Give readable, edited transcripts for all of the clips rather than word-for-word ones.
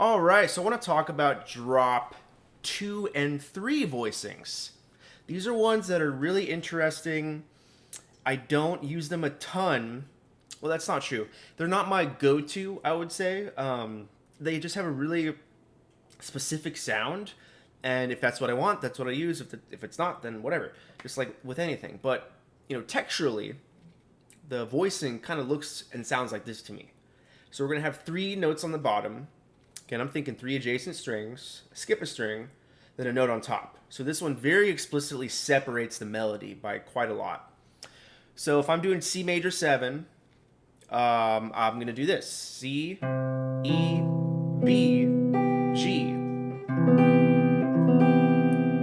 All right, so I want to talk about drop 2 and 3 voicings. These are ones that are really interesting. I don't use them a ton. Well, that's not true. They're not my go-to, I would say. They just have a really specific sound, and if that's what I want, that's what I use. If it's not, then whatever. Just like with anything. But, texturally, the voicing kind of looks and sounds like this to me. So we're going to have 3 notes on the bottom. Again, I'm thinking 3 adjacent strings, skip a string, then a note on top. So this one very explicitly separates the melody by quite a lot. So if I'm doing C major 7, I'm going to do this. C, E, B, G.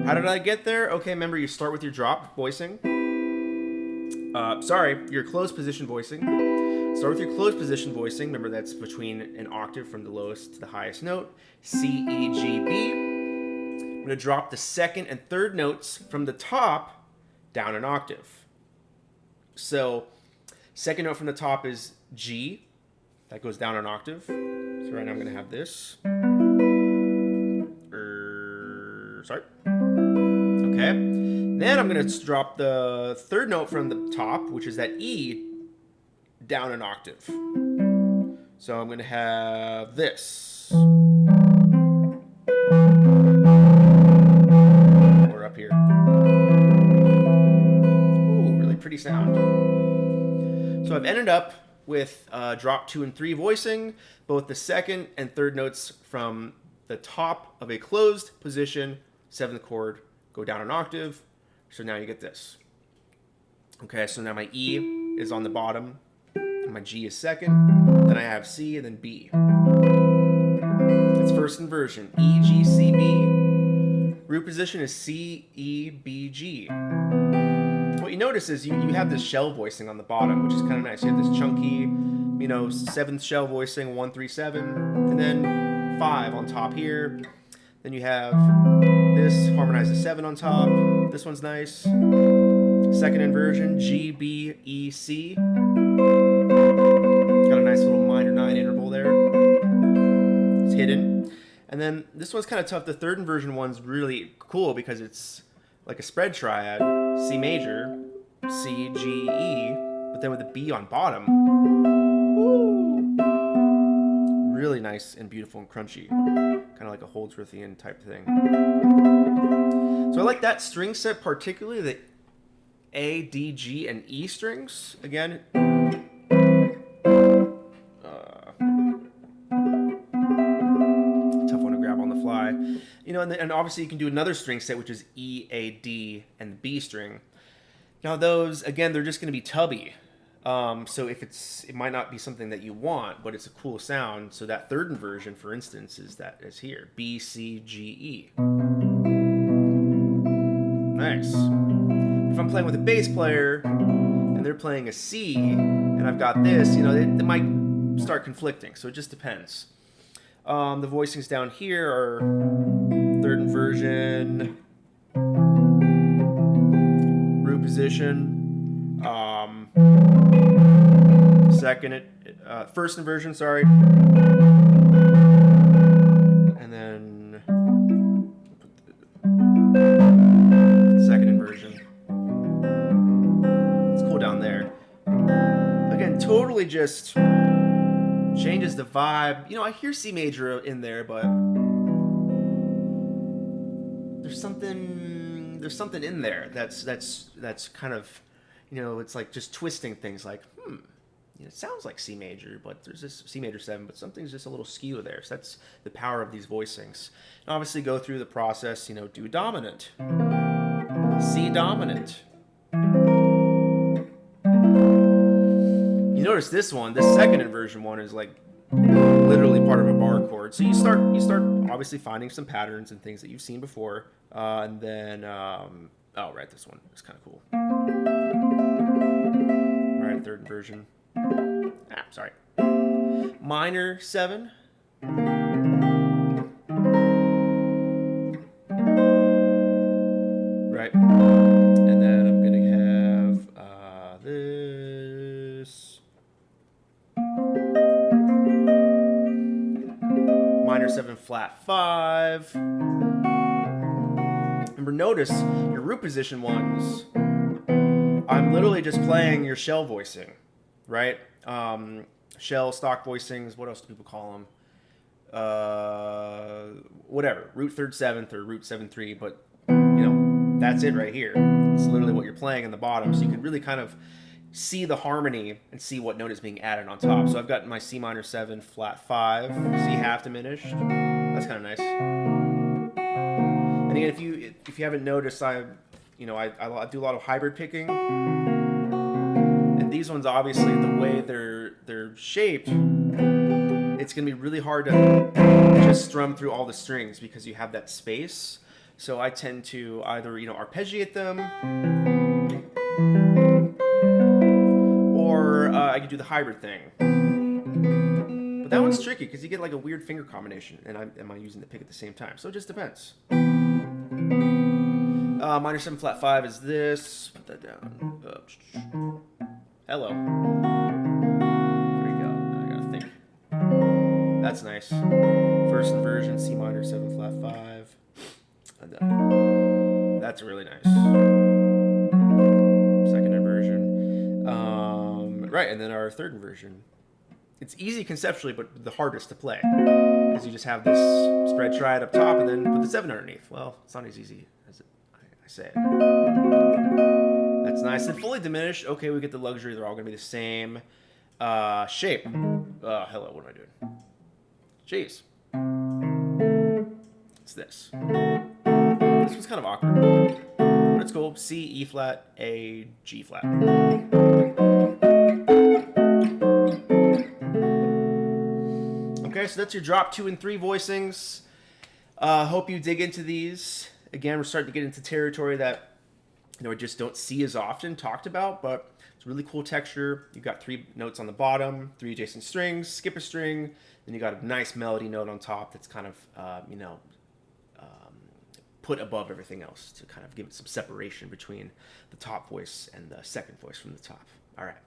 How did I get there? Okay, remember you start with your drop voicing. Your closed position voicing. Start with your closed position voicing. Remember that's between an octave from the lowest to the highest note. C, E, G, B. I'm going to drop the second and third notes from the top down an octave. So second note from the top is G. That goes down an octave. So right now I'm going to have this. Okay. Then I'm going to drop the third note from the top, which is that E, down an octave. So I'm going to have this. Or up here. Ooh, really pretty sound. So I've ended up with drop 2 and 3 voicing, both the second and third notes from the top of a closed position, 7th chord, go down an octave. So now you get this. Okay, so now my E is on the bottom, and my G is second, then I have C, and then B. It's first inversion, E, G, C, B. Root position is C, E, B, G. What you notice is you have this shell voicing on the bottom, which is kind of nice. You have this chunky, 7th shell voicing, 1, 3, 7, and then 5 on top here. Then you have this harmonized 7 on top. This one's nice. Second inversion, G, B, E, C. Got a nice little minor 9 interval there. It's hidden. And then this one's kind of tough. The third inversion one's really cool because it's like a spread triad. C major, C, G, E, but then with a B on bottom. Woo! Really nice and beautiful and crunchy. Kind of like a Holdsworthian type thing. So I like that string set, particularly the A, D, G, and E strings. Again, tough one to grab on the fly. And obviously you can do another string set, which is E, A, D, and the B string. Now those, again, they're just going to be tubby. So it might not be something that you want, but it's a cool sound. So that third inversion, for instance, is here. B, C, G, E. Nice. If I'm playing with a bass player and they're playing a C and I've got this, they might start conflicting. So it just depends. The voicings down here are third inversion, root position, first inversion, and then second inversion. It's cool down there. Again, totally just changes the vibe. I hear C major in there, but there's something in there that's kind of, it's like just twisting things like, it sounds like C major, but there's this C major 7, but something's just a little skew there. So that's the power of these voicings. And obviously go through the process, do dominant, C dominant. You notice this second inversion one is like literally part of a bar chord. So you start obviously finding some patterns and things that you've seen before. And then, this one is kind of cool. All right, third inversion. Minor 7. Right. And then I'm going to have this. minor 7 flat 5. Remember, notice your root position ones, I'm literally just playing your shell voicing, right? Shell, stock voicings, what else do people call them? Whatever, root 3rd 7th or root 7/3, but that's it right here. It's literally what you're playing in the bottom, so you can really kind of see the harmony and see what note is being added on top. So I've got my C minor 7 flat 5, C half diminished. That's kind of nice. And again, if you haven't noticed, I do a lot of hybrid picking, and these ones, obviously, the way they're shaped, it's gonna be really hard to just strum through all the strings because you have that space. So I tend to either arpeggiate them, or I could do the hybrid thing. But that one's tricky because you get like a weird finger combination, and am I using the pick at the same time? So it just depends. Minor 7 flat 5 is this. Put that down. Hello. There you go. Now I gotta think. That's nice. First inversion, C minor 7 flat 5. That's really nice. Second inversion. Right, and then our third inversion. It's easy conceptually, but the hardest to play. Because you just have this spread triad up top and then put the 7 underneath. Well, it's not as easy as I say it. That's nice. And fully diminished, okay, we get the luxury. They're all going to be the same shape. Hello, what am I doing? Jeez. It's this. This was kind of awkward. But it's cool. C, E flat, A, G flat. Okay, so that's your drop 2 and 3 voicings. Hope you dig into these. Again, we're starting to get into territory that I just don't see as often talked about, but it's a really cool texture. You've got 3 notes on the bottom, 3 adjacent strings, skip a string, then you got a nice melody note on top that's kind of put above everything else to kind of give it some separation between the top voice and the second voice from the top. All right.